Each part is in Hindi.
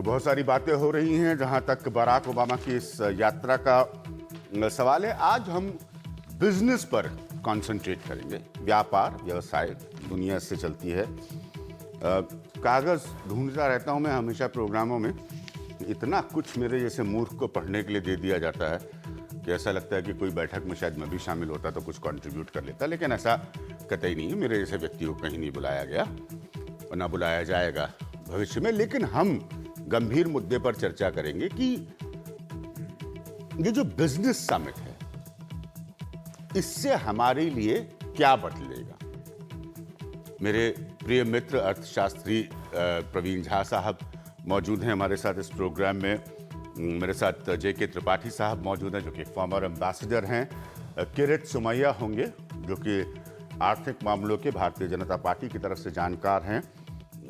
तो बहुत सारी बातें हो रही हैं जहां तक बराक ओबामा की इस यात्रा का सवाल है। आज हम बिजनेस पर कंसंट्रेट करेंगे। व्यापार व्यवसाय दुनिया से चलती है। कागज ढूंढता रहता हूं मैं हमेशा प्रोग्रामों में। इतना कुछ मेरे जैसे मूर्ख को पढ़ने के लिए दे दिया जाता है कि ऐसा लगता है कि कोई बैठक में शायद मैं भी शामिल होता तो कुछ कंट्रीब्यूट कर लेता, लेकिन ऐसा कतई नहीं है। मेरे जैसे व्यक्ति को कहीं नहीं बुलाया गया और ना बुलाया जाएगा भविष्य में। लेकिन हम गंभीर मुद्दे पर चर्चा करेंगे कि ये जो बिजनेस समिट है इससे हमारे लिए क्या बदलेगा। मेरे प्रिय मित्र अर्थशास्त्री प्रवीण झा साहब मौजूद हैं हमारे साथ इस प्रोग्राम में। मेरे साथ जे.के. त्रिपाठी साहब मौजूद हैं जो कि फॉर्मर एम्बेसडर हैं। किरत सुमैया होंगे जो कि आर्थिक मामलों के भारतीय जनता पार्टी की तरफ से जानकार हैं।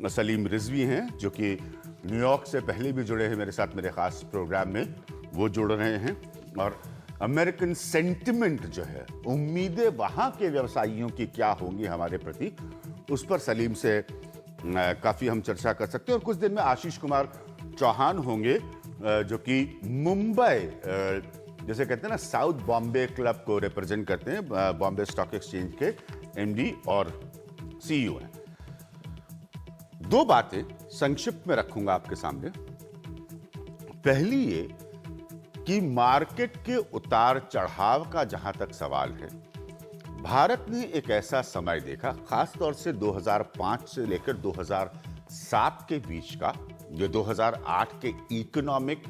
सलीम रिजवी हैं जो कि न्यूयॉर्क से पहले भी जुड़े हैं मेरे साथ मेरे खास प्रोग्राम में, वो जुड़ रहे हैं। और अमेरिकन सेंटिमेंट जो है, उम्मीदें वहाँ के व्यवसायियों की क्या होंगी हमारे प्रति, उस पर सलीम से काफ़ी हम चर्चा कर सकते हैं। और कुछ दिन में आशीष कुमार चौहान होंगे जो कि मुंबई जैसे कहते हैं ना साउथ बॉम्बे क्लब को रिप्रेजेंट करते हैं, बॉम्बे स्टॉक एक्सचेंज के एमडी और सीईओ हैं। दो बातें संक्षिप्त में रखूंगा आपके सामने। पहली ये कि मार्केट के उतार चढ़ाव का जहां तक सवाल है, भारत ने एक ऐसा समय देखा, खासतौर से 2005 से लेकर 2007 के बीच का, जो 2008 के इकोनॉमिक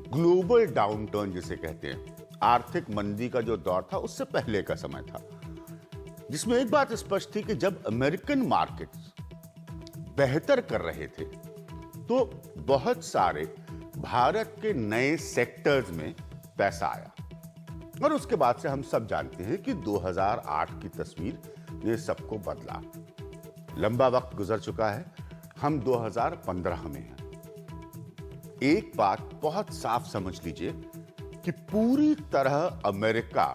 ग्लोबल डाउनटर्न जिसे कहते हैं, आर्थिक मंदी का जो दौर था, उससे पहले का समय था, जिसमें एक बात स्पष्ट थी कि जब अमेरिकन मार्केट्स बेहतर कर रहे थे तो बहुत सारे भारत के नए सेक्टर्स में पैसा आया। और उसके बाद से हम सब जानते हैं कि 2008 की तस्वीर ने सबको बदला। लंबा वक्त गुजर चुका है, हम 2015 में हैं। एक बात बहुत साफ समझ लीजिए कि पूरी तरह अमेरिका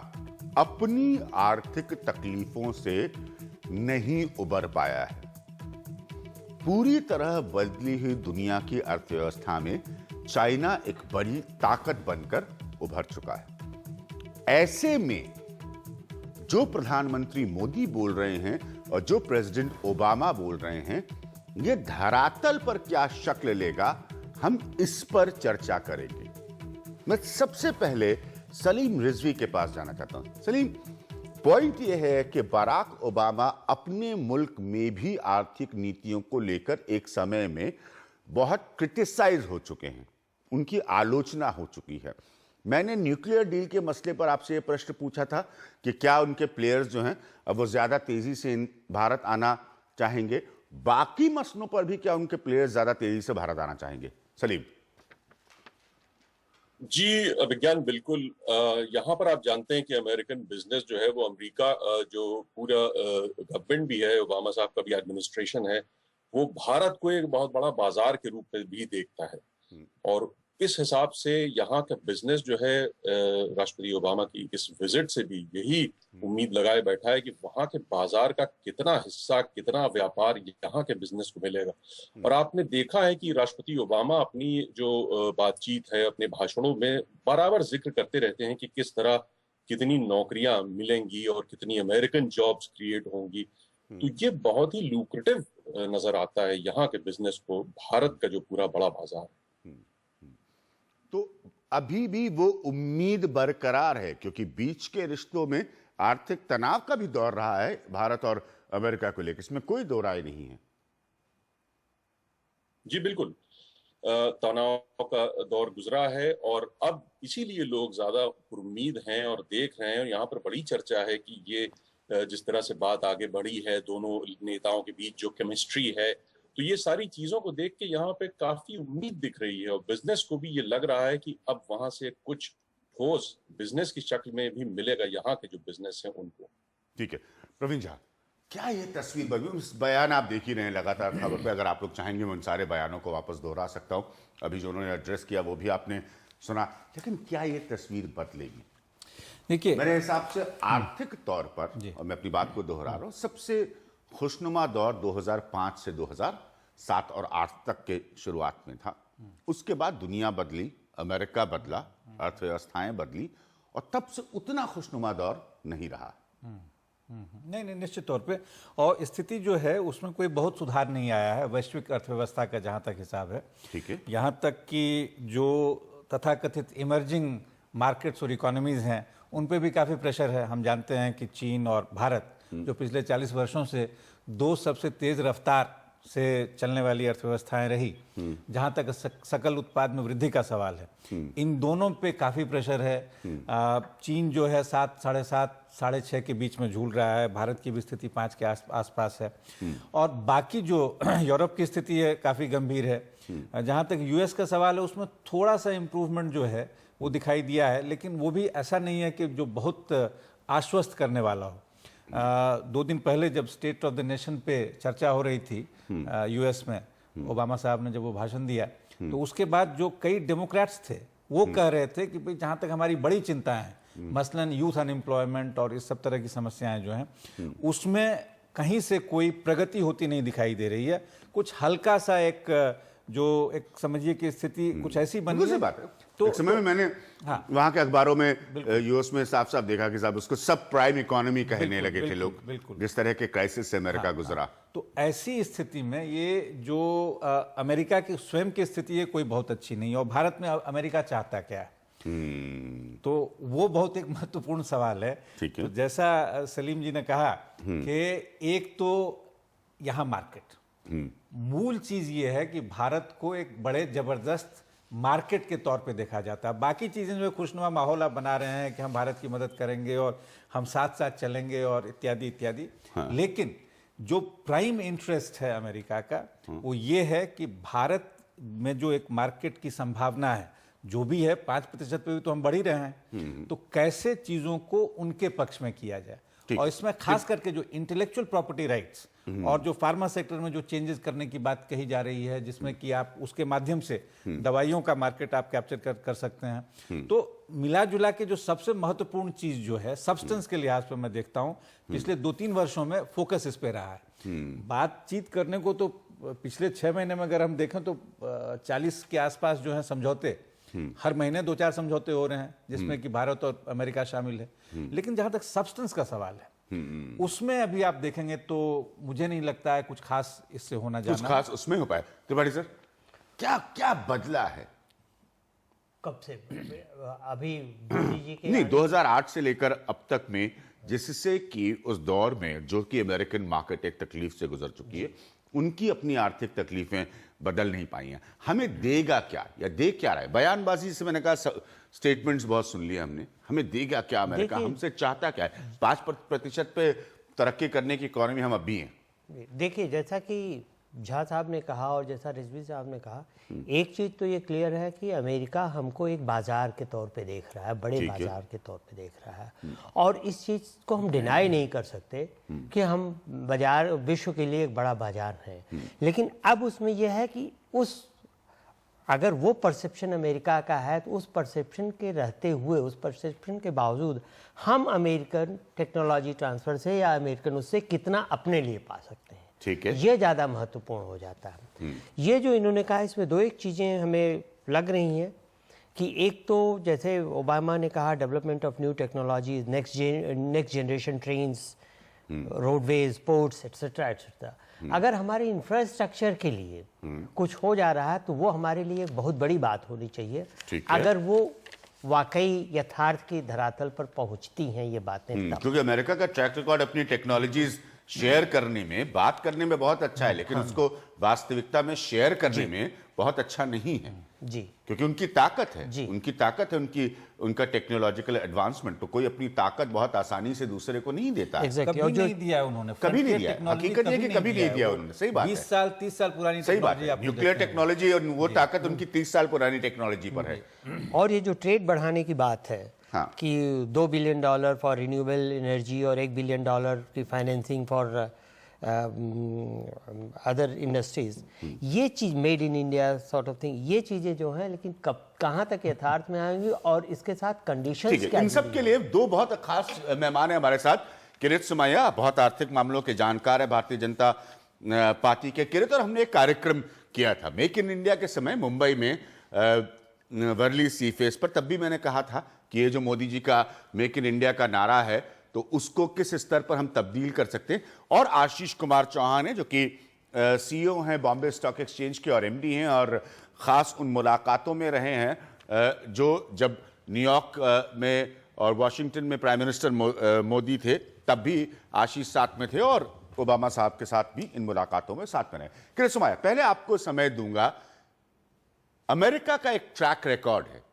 अपनी आर्थिक तकलीफों से नहीं उबर पाया है। पूरी तरह बदली हुई दुनिया की अर्थव्यवस्था में चाइना एक बड़ी ताकत बनकर उभर चुका है। ऐसे में जो प्रधानमंत्री मोदी बोल रहे हैं और जो प्रेसिडेंट ओबामा बोल रहे हैं, ये धरातल पर क्या शक्ल लेगा, हम इस पर चर्चा करेंगे। मैं सबसे पहले सलीम रिजवी के पास जाना चाहता हूं। सलीम, पॉइंट यह है कि बराक ओबामा अपने मुल्क में भी आर्थिक नीतियों को लेकर एक समय में बहुत क्रिटिसाइज हो चुके हैं, उनकी आलोचना हो चुकी है। मैंने न्यूक्लियर डील के मसले पर आपसे यह प्रश्न पूछा था कि क्या उनके प्लेयर्स जो हैं अब वो ज्यादा तेजी से भारत आना चाहेंगे, बाकी मसलों पर भी क्या उनके प्लेयर्स ज्यादा तेजी से भारत आना चाहेंगे। सलीम जी विज्ञान बिल्कुल। यहाँ पर आप जानते हैं कि अमेरिकन बिजनेस जो है वो अमेरिका जो पूरा गवर्नमेंट भी है, ओबामा साहब का भी एडमिनिस्ट्रेशन है, वो भारत को एक बहुत बड़ा बाजार के रूप में भी देखता है। और इस हिसाब से यहाँ का बिजनेस जो है राष्ट्रपति ओबामा की इस विजिट से भी यही उम्मीद लगाए बैठा है कि वहाँ के बाजार का कितना हिस्सा, कितना व्यापार यहाँ के बिजनेस को मिलेगा। और आपने देखा है कि राष्ट्रपति ओबामा अपनी जो बातचीत है, अपने भाषणों में बराबर जिक्र करते रहते हैं कि किस तरह कितनी नौकरियां मिलेंगी और कितनी अमेरिकन जॉब्स क्रिएट होंगी। तो ये बहुत ही लुक्रेटिव नजर आता है यहाँ के बिजनेस को, भारत का जो पूरा बड़ा बाजार है। तो अभी भी वो उम्मीद बरकरार है, क्योंकि बीच के रिश्तों में आर्थिक तनाव का भी दौर रहा है भारत और अमेरिका को लेकर, इसमें कोई दो राय नहीं है। जी बिल्कुल, तनाव का दौर गुजरा है और अब इसीलिए लोग ज्यादा उम्मीद हैं और देख रहे हैं। और यहाँ पर बड़ी चर्चा है कि ये जिस तरह से बात आगे बढ़ी है दोनों नेताओं के बीच, जो केमिस्ट्री है, तो ये सारी चीजों को देख के यहाँ पे काफी उम्मीद दिख रही है। और बिजनेस को भी ये लग रहा है कि अब वहां से कुछ ठोस बिजनेस की शक्ल में भी मिलेगा यहाँ के जो बिजनेस है उनको। ठीक है प्रवीण झा, क्या ये तस्वीर बनी? बयान आप देख ही रहे हैं लगातार खबर पे, अगर आप लोग चाहेंगे मैं उन सारे बयानों को वापस दोहरा सकता हूँ, अभी जो उन्होंने एड्रेस किया वो भी आपने सुना, लेकिन क्या ये तस्वीर बदलेगी? देखिए मेरे हिसाब से आर्थिक तौर पर, और मैं अपनी बात को दोहरा रहा हूँ, सबसे खुशनुमा दौर 2005 से 2007 और 8 तक के शुरुआत में था, उसके बाद दुनिया बदली, अमेरिका बदला, अर्थव्यवस्थाएं बदली, और तब से उतना खुशनुमा दौर नहीं रहा। नहीं नहीं, निश्चित तौर पे। और स्थिति जो है उसमें कोई बहुत सुधार नहीं आया है वैश्विक अर्थव्यवस्था का, जहाँ तक हिसाब है। ठीक है। यहाँ तक कि जो तथाकथित इमर्जिंग मार्केट्स और इकोनॉमीज हैं उन पे भी काफ़ी प्रेशर है। हम जानते हैं कि चीन और भारत जो पिछले 40 वर्षों से दो सबसे तेज़ रफ्तार से चलने वाली अर्थव्यवस्थाएं रही, जहां तक सकल उत्पाद में वृद्धि का सवाल है, इन दोनों पे काफ़ी प्रेशर है। चीन जो है 7, 7.5, 6.5 के बीच में झूल रहा है। भारत की भी स्थिति 5 के आसपास है। और बाकी जो यूरोप की स्थिति है काफ़ी गंभीर है। जहां तक यूएस का सवाल है उसमें थोड़ा सा इम्प्रूवमेंट जो है वो दिखाई दिया है, लेकिन वो भी ऐसा नहीं है कि जो बहुत आश्वस्त करने वाला हो। 2 दिन पहले जब स्टेट ऑफ द नेशन पे चर्चा हो रही थी यूएस में, ओबामा साहब ने जब वो भाषण दिया, तो उसके बाद जो कई डेमोक्रेट्स थे वो कह रहे थे कि भाई जहाँ तक हमारी बड़ी चिंताएं हैं, मसलन यूथ अनएम्प्लॉयमेंट और इस सब तरह की समस्याएं जो हैं, उसमें कहीं से कोई प्रगति होती नहीं दिखाई दे रही है। कुछ हल्का सा एक समझिए कि स्थिति कुछ ऐसी बनी है। बात है। तो एक समय में मैंने वहां के अखबारों में यूएस में साफ साफ देखा कि साहब उसको सब प्राइम इकोनॉमी कहने लगे थे लोग, जिस तरह के क्राइसिस से अमेरिका गुजरा। तो ऐसी स्थिति में ये जो अमेरिका की स्वयं की स्थिति है कोई बहुत अच्छी नहीं है। और भारत में अमेरिका चाहता क्या है, तो वो बहुत एक महत्वपूर्ण सवाल है। तो जैसा सलीम जी ने कहा कि एक तो यहाँ मार्केट, मूल चीज ये है कि भारत को एक बड़े जबरदस्त मार्केट के तौर पे देखा जाता है। बाकी चीजें जो खुशनुमा माहौल आप बना रहे हैं कि हम भारत की मदद करेंगे और हम साथ साथ चलेंगे और इत्यादि इत्यादि, लेकिन जो प्राइम इंटरेस्ट है अमेरिका का वो ये है कि भारत में जो एक मार्केट की संभावना है, जो भी है 5% पे भी तो हम बढ़ ही रहे हैं, तो कैसे चीजों को उनके पक्ष में किया जाए। और इसमें खास करके जो इंटेलेक्चुअल प्रॉपर्टी राइट्स और जो फार्मा सेक्टर में जो चेंजेस करने की बात कही जा रही है, जिसमें कि आप उसके माध्यम से दवाइयों का मार्केट आप कैप्चर कर सकते हैं, तो मिला जुला के जो सबसे महत्वपूर्ण चीज जो है सब्सटेंस के लिहाज पर मैं देखता हूं पिछले 2-3 वर्षों में फोकस इस पे रहा है। बातचीत करने को तो पिछले 6 महीने में अगर हम देखें तो 40 के आसपास जो है समझौते, हर महीने 2-4 समझौते हो रहे हैं, जिसमें कि भारत और अमेरिका शामिल है। लेकिन जहां तक सब्सटेंस का सवाल है उसमें अभी आप देखेंगे तो मुझे नहीं लगता है कुछ खास इससे होना जाना, कुछ खास उसमें हो पाए। त्रिपाठी सर, क्या क्या बदला है? कब से? अभी मोदी जी के नहीं, 2008 से लेकर अब तक में, जिससे कि उस दौर में जो कि अमेरिकन मार्केट एक तकलीफ से गुजर चुकी है, उनकी अपनी आर्थिक तकलीफें बदल नहीं पाई हैं। हमें देगा क्या या दे क्या रहा है? बयानबाजी से मैंने कहा, स्टेटमेंट्स बहुत सुन लिए हमने, हमें देगा क्या अमेरिका, हमसे चाहता क्या है? 5% पे तरक्की करने की इकोनॉमी हम अभी हैं। देखिए, जैसा कि झा साहब ने कहा और जैसा रिजवी साहब ने कहा, एक चीज़ तो ये क्लियर है कि अमेरिका हमको एक बाजार के तौर पे देख रहा है, बड़े बाजार के तौर पे देख रहा है। और इस चीज़ को हम डिनाई नहीं कर सकते कि हम बाजार विश्व के लिए एक बड़ा बाजार है। लेकिन अब उसमें यह है कि अगर वो परसेप्शन अमेरिका का है तो उस परसेप्शन के रहते हुए, उस परसेप्शन के बावजूद हम अमेरिकन टेक्नोलॉजी ट्रांसफ़र से या अमेरिकन उससे कितना अपने लिए पा सकते हैं, ठीक है, ये ज़्यादा महत्वपूर्ण हो जाता है। ये जो इन्होंने कहा, इसमें 2-1 चीज़ें हमें लग रही हैं कि एक तो जैसे ओबामा ने कहा development of new technology, next generation trains, roadways, ports etcetera etcetera. अगर हमारे इंफ्रास्ट्रक्चर के लिए कुछ हो जा रहा है तो वो हमारे लिए एक बहुत बड़ी बात होनी चाहिए, अगर वो वाकई यथार्थ की धरातल पर पहुंचती हैं ये बातें। क्योंकि अमेरिका का ट्रैक रिकॉर्ड अपनी टेक्नोलॉजीज शेयर करने में, बात करने में बहुत अच्छा है, लेकिन उसको वास्तविकता में शेयर करने में बहुत अच्छा नहीं है जी, क्योंकि उनकी ताकत है, उनका टेक्नोलॉजिकल एडवांसमेंट। तो कोई अपनी ताकत बहुत आसानी से दूसरे को नहीं देता है। कभी नहीं दिया उन्होंने, कभी नहीं दिया, हकीकत ये कि कभी नहीं दिया उन्होंने। सही बात है, 20 साल 30 साल पुरानी सही बात है। न्यूक्लियर टेक्नोलॉजी और वो ताकत उनकी 30 साल पुरानी टेक्नोलॉजी पर है। और ये जो ट्रेड बढ़ाने की बात है कि $2 बिलियन फॉर रिन्यूएबल एनर्जी और $1 बिलियन की फाइनेंसिंग फॉर अदर इंडस्ट्रीज, ये चीज़ made in India sort of thing, ये चीज़ें जो हैं, लेकिन कब कहाँ तक यथार्थ में आएंगी और इसके साथ कंडीशंस क्या? इन सब के लिए 2 बहुत खास मेहमान हैं हमारे साथ। किरीट सोमैया बहुत आर्थिक मामलों के जानकार है भारतीय जनता पार्टी के। किरीट, और हमने एक कार्यक्रम किया था। मेक इन इंडिया के समय मुंबई में वर्ली सी फेस पर तब भी मैंने कहा था कि ये जो मोदी जी का मेक इन इंडिया का नारा है तो उसको किस स्तर पर हम तब्दील कर सकते हैं। और आशीष कुमार चौहान है जो कि सीईओ हैं बॉम्बे स्टॉक एक्सचेंज के और एमडी हैं और ख़ास उन मुलाकातों में रहे हैं जो जब न्यूयॉर्क में और वाशिंगटन में प्राइम मिनिस्टर मोदी थे तब भी आशीष साथ में थे और ओबामा साहब के साथ भी इन मुलाकातों में साथ में रहे। किरण सुमाया, पहले आपको समय दूंगा। अमेरिका का एक ट्रैक रिकॉर्ड है,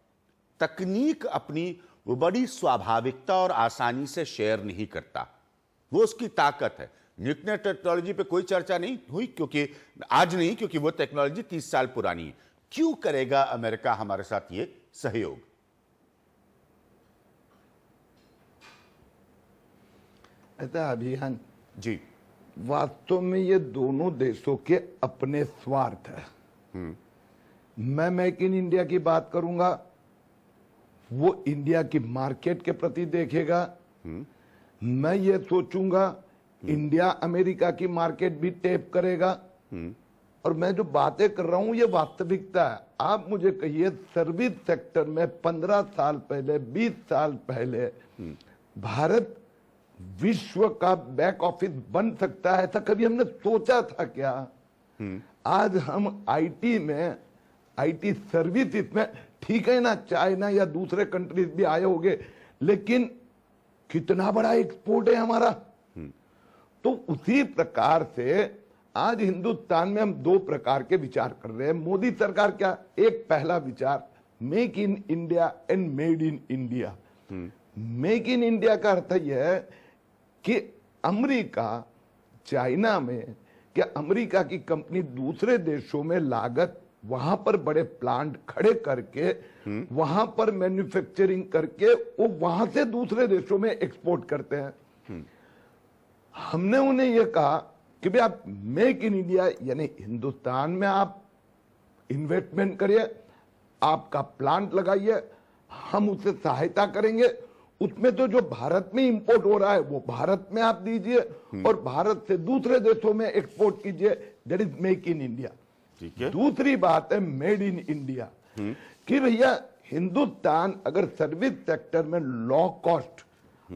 तकनीक अपनी वो बड़ी स्वाभाविकता और आसानी से शेयर नहीं करता, वो उसकी ताकत है। न्यूक्लियर टेक्नोलॉजी पे कोई चर्चा नहीं हुई क्योंकि आज नहीं, क्योंकि वो टेक्नोलॉजी 30 साल पुरानी है। क्यों करेगा अमेरिका हमारे साथ ये सहयोग? ऐसा अभियान जी, वास्तव में ये दोनों देशों के अपने स्वार्थ है। मैं मेक इन इंडिया की बात करूंगा, वो इंडिया की मार्केट के प्रति देखेगा। मैं ये सोचूंगा इंडिया अमेरिका की मार्केट भी टैप करेगा। और मैं जो बातें कर रहा हूं ये वास्तविकता है। आप मुझे कहिए सर्विस सेक्टर में 15 साल पहले, 20 साल पहले भारत विश्व का बैक ऑफिस बन सकता है, ऐसा कभी हमने सोचा था क्या? आज हम आईटी में, आईटी सर्विस में, ठीक है ना, चाइना या दूसरे कंट्रीज भी आए होंगे, लेकिन कितना बड़ा एक्सपोर्ट है हमारा। तो उसी प्रकार से आज हिंदुस्तान में हम दो प्रकार के विचार कर रहे हैं। मोदी सरकार क्या, एक पहला विचार make in India and made in India. Make in India का अर्थ यह है कि अमेरिका, चाइना में, क्या अमेरिका की कंपनी दूसरे देशों में लागत, वहां पर बड़े प्लांट खड़े करके वहां पर मैन्युफैक्चरिंग करके वो वहां से दूसरे देशों में एक्सपोर्ट करते हैं। हमने उन्हें यह कहा कि भाई आप मेक इन इंडिया यानी हिंदुस्तान में आप इन्वेस्टमेंट करिए, आपका प्लांट लगाइए, हम उससे सहायता करेंगे। उसमें तो जो भारत में इंपोर्ट हो रहा है वो भारत में आप दीजिए और भारत से दूसरे देशों में एक्सपोर्ट कीजिए। That is make in India. ठीक है। दूसरी बात है मेड इन इंडिया कि भैया हिंदुस्तान अगर सर्विस सेक्टर में लो कॉस्ट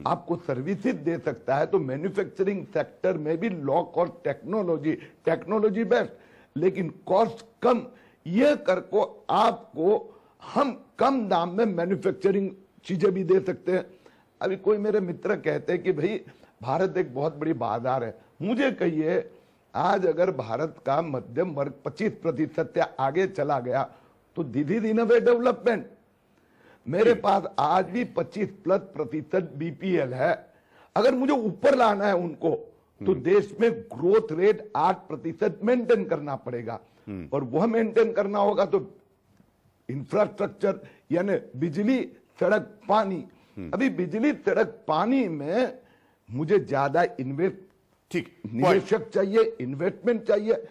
आपको सर्विसेज दे सकता है तो मैन्युफैक्चरिंग सेक्टर में भी लो कॉस्ट टेक्नोलॉजी बेस्ट, लेकिन कॉस्ट कम, ये कर को आपको हम कम दाम में मैन्युफैक्चरिंग चीजें भी दे सकते हैं। अभी कोई मेरे मित्र कहते हैं कि भाई भारत एक बहुत बड़ी बाजार है। मुझे कहिए आज अगर भारत का मध्यम वर्ग 25% से आगे चला गया तो दिस इन वे डेवलपमेंट। मेरे पास आज भी 25+ बीपीएल है। अगर मुझे ऊपर लाना है उनको तो देश में ग्रोथ रेट 8% मेंटेन करना पड़ेगा और वह मेंटेन करना होगा तो इंफ्रास्ट्रक्चर यानी बिजली, सड़क, पानी। अभी बिजली, सड़क, पानी में मुझे ज्यादा निवेशक चाहिए, इन्वेस्टमेंट चाहिए।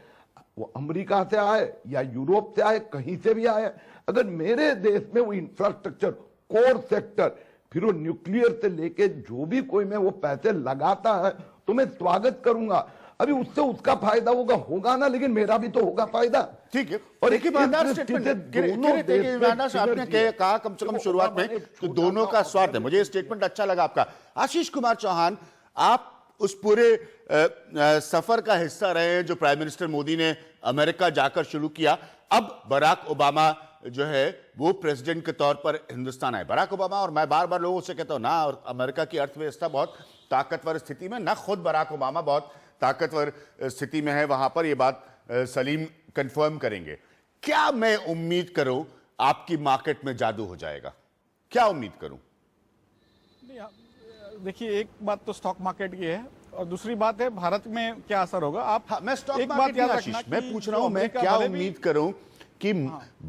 वो अमेरिका से आए या यूरोप से आए, कहीं से भी आए, अगर मेरे देश में वो इंफ्रास्ट्रक्चर, कोर सेक्टर, फिर वो न्यूक्लियर से लेके जो भी कोई में वो पैसे लगाता है तो मैं स्वागत करूंगा। अभी उससे उसका फायदा होगा ना, लेकिन मेरा भी तो होगा फायदा। ठीक है। और एक ईमानदार स्टेटमेंट आपने कहा कम से कम शुरुआत में तो दोनों का स्वार्थ है। मुझे स्टेटमेंट अच्छा लगा आपका। आशीष कुमार चौहान, आप उस पूरे सफर का हिस्सा रहे हैं जो प्राइम मिनिस्टर मोदी ने अमेरिका जाकर शुरू किया। अब बराक ओबामा जो है वो प्रेसिडेंट के तौर पर हिंदुस्तान आए। बराक ओबामा, और मैं बार बार लोगों से कहता हूं ना, और अमेरिका की अर्थव्यवस्था बहुत ताकतवर स्थिति में, ना खुद बराक ओबामा बहुत ताकतवर स्थिति में है वहां पर, ये बात सलीम कंफर्म करेंगे। क्या मैं उम्मीद करूं आपकी मार्केट में जादू हो जाएगा? क्या उम्मीद करूं? देखिए, एक बात तो स्टॉक मार्केट की है और दूसरी बात है भारत में क्या असर होगा। आप मैं स्टॉक एक मार्केट बात याद आशीष, रखना मैं कि पूछ रहा हूं, जो मैं अमेरिका क्या भले भी- उम्मीद करूं कि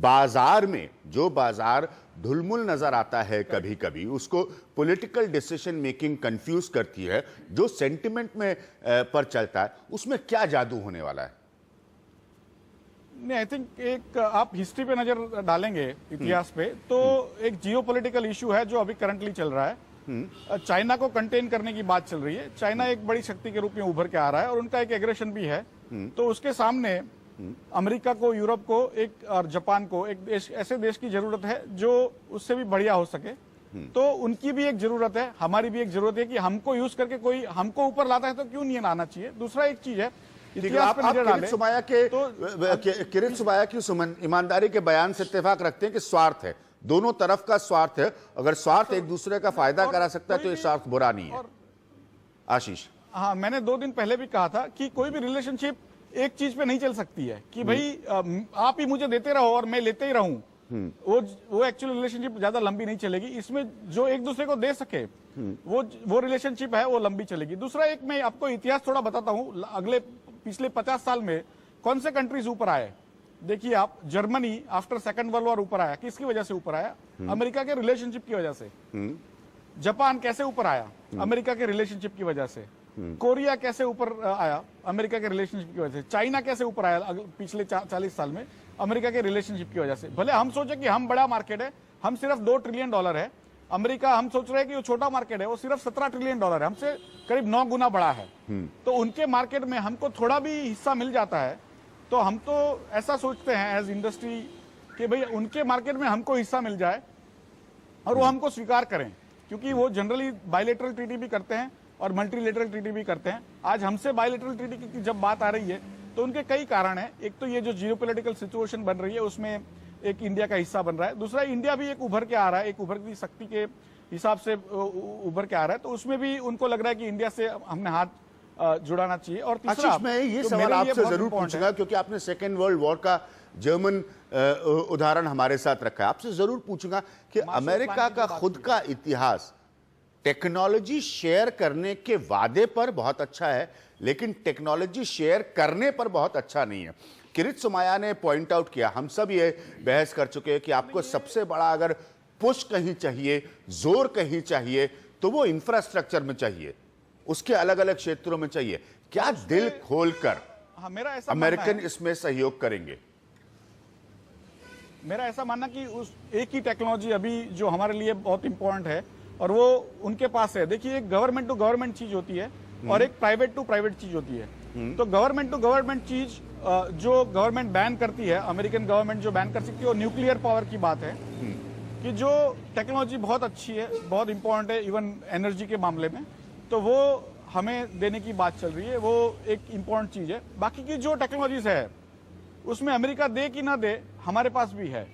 बाजार में जो बाजार ढुलमुल नजर आता है कभी कभी, उसको पॉलिटिकल डिसीजन मेकिंग कंफ्यूज करती है, जो सेंटिमेंट में पर चलता है, उसमें क्या जादू होने वाला है? नहीं, आई थिंक एक आप हिस्ट्री पे नजर डालेंगे, इतिहास पे, तो एक जियोपॉलिटिकल इशू है जो अभी करंटली चल रहा है। चाइना को कंटेन करने की बात चल रही है। चाइना एक बड़ी शक्ति के रूप में उभर के आ रहा है और उनका एक एग्रेशन भी है। तो उसके सामने अमेरिका को, यूरोप को एक और जापान को एक देश, ऐसे देश की जरूरत है जो उससे भी बढ़िया हो सके। तो उनकी भी एक जरूरत है, हमारी भी एक जरूरत है कि हमको यूज करके कोई हमको ऊपर लाता है तो क्यों नहीं आना चाहिए। दूसरा एक चीज है, इतिहास पे नजर डालें तो किरीट सुबाया की उस ईमानदारी के बयान से इत्तेफाक रखते हैं कि स्वार्थ है, दोनों तरफ का स्वार्थ है। अगर स्वार्थ एक दूसरे का फायदा करा सकता है तो ये स्वार्थ बुरा नहीं है। आशीष, हाँ, मैंने 2 दिन पहले भी कहा था कि कोई भी रिलेशनशिप एक चीज पे नहीं चल सकती है कि भाई आप ही मुझे देते रहो और मैं लेते ही रहूं। वो एक्चुअल रिलेशनशिप ज्यादा लंबी नहीं चलेगी। इसमें जो एक दूसरे को दे सके वो रिलेशनशिप है, वो लंबी चलेगी। दूसरा एक मैं आपको इतिहास थोड़ा बताता हूं, अगले पिछले 50 साल में कौन से कंट्रीज ऊपर आए। देखिए आप, Germany after second world war ऊपर आया, किसकी वजह से ऊपर आया? अमेरिका के रिलेशनशिप की वजह से। जापान कैसे ऊपर आया? अमेरिका के रिलेशनशिप की वजह से। कोरिया कैसे ऊपर आया? अमेरिका के रिलेशनशिप की वजह से। चाइना कैसे ऊपर आया पिछले 40 साल में? अमेरिका के रिलेशनशिप की वजह से। भले हम सोचे कि हम बड़ा मार्केट है, हम सिर्फ $2 ट्रिलियन है। अमेरिका, हम सोच रहे हैं कि वो छोटा मार्केट है, वो सिर्फ $17 ट्रिलियन है, हमसे करीब 9 गुना बड़ा है। तो उनके मार्केट में हमको थोड़ा भी हिस्सा मिल जाता है तो हम तो ऐसा सोचते हैं एज इंडस्ट्री कि भाई उनके मार्केट में हमको हिस्सा मिल जाए और वो हमको स्वीकार करें, क्योंकि वो जनरली बायलेटरल ट्रीटी भी करते हैं और मल्टीलेटरल ट्रीटी भी करते हैं। आज हमसे बायलेटरल ट्रीटी की जब बात आ रही है तो उनके कई कारण हैं। एक तो ये जो जियोपॉलिटिकल सिचुएशन बन रही है उसमें एक इंडिया का हिस्सा बन रहा है। दूसरा, इंडिया भी एक उभर के आ रहा है, एक उभर की शक्ति के हिसाब से उभर के आ रहा है, तो उसमें भी उनको लग रहा है कि इंडिया से हमने हाथ जुड़ाना चाहिए। और तीसरा, आशीष, मैं ये सवाल आपसे जरूर पूछूंगा क्योंकि आपने सेकेंड वर्ल्ड वॉर का जर्मन उदाहरण हमारे साथ रखा है। आपसे जरूर पूछूंगा कि अमेरिका का खुद का इतिहास टेक्नोलॉजी शेयर करने के वादे पर बहुत अच्छा है, लेकिन टेक्नोलॉजी शेयर करने पर बहुत अच्छा नहीं है। किरीट सोमैया ने पॉइंट आउट किया, हम सब ये बहस कर चुके हैं कि आपको सबसे बड़ा अगर पुश कहीं चाहिए, जोर कहीं चाहिए, तो वो इंफ्रास्ट्रक्चर में चाहिए, उसके अलग अलग क्षेत्रों में चाहिए। क्या दिल खोलकर मेरा ऐसा अमेरिकन इसमें सहयोग करेंगे? मेरा ऐसा मानना कि उस एक ही टेक्नोलॉजी अभी जो हमारे लिए बहुत इंपॉर्टेंट है और वो उनके पास है। देखिए, एक गवर्नमेंट टू गवर्नमेंट चीज होती है और एक प्राइवेट टू प्राइवेट चीज होती है। तो गवर्नमेंट टू गवर्नमेंट चीज जो गवर्नमेंट बैन करती है, अमेरिकन गवर्नमेंट जो बैन कर सकती है, वो न्यूक्लियर पावर की बात है कि जो टेक्नोलॉजी बहुत अच्छी है, बहुत इंपॉर्टेंट है इवन एनर्जी के मामले में, तो वो हमें देने की बात चल रही है। वो एक इंपॉर्टेंट चीज है। बाकी की जो टेक्नोलॉजीज है उसमें अमेरिका दे कि ना दे, हमारे पास भी है।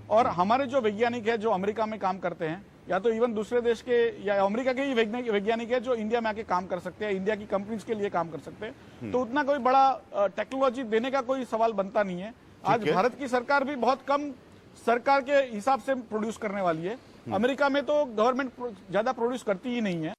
और हमारे जो वैज्ञानिक है जो अमेरिका में काम करते हैं, या तो इवन दूसरे देश के या अमेरिका के ही वैज्ञानिक है जो इंडिया में आके काम कर सकते हैं, इंडिया की कंपनीज के लिए काम कर सकते हैं, तो उतना कोई बड़ा टेक्नोलॉजी देने का कोई सवाल बनता नहीं है। आज भारत की सरकार भी बहुत कम सरकार के हिसाब से प्रोड्यूस करने वाली है। अमेरिका में तो गवर्नमेंट ज्यादा प्रोड्यूस करती ही नहीं है।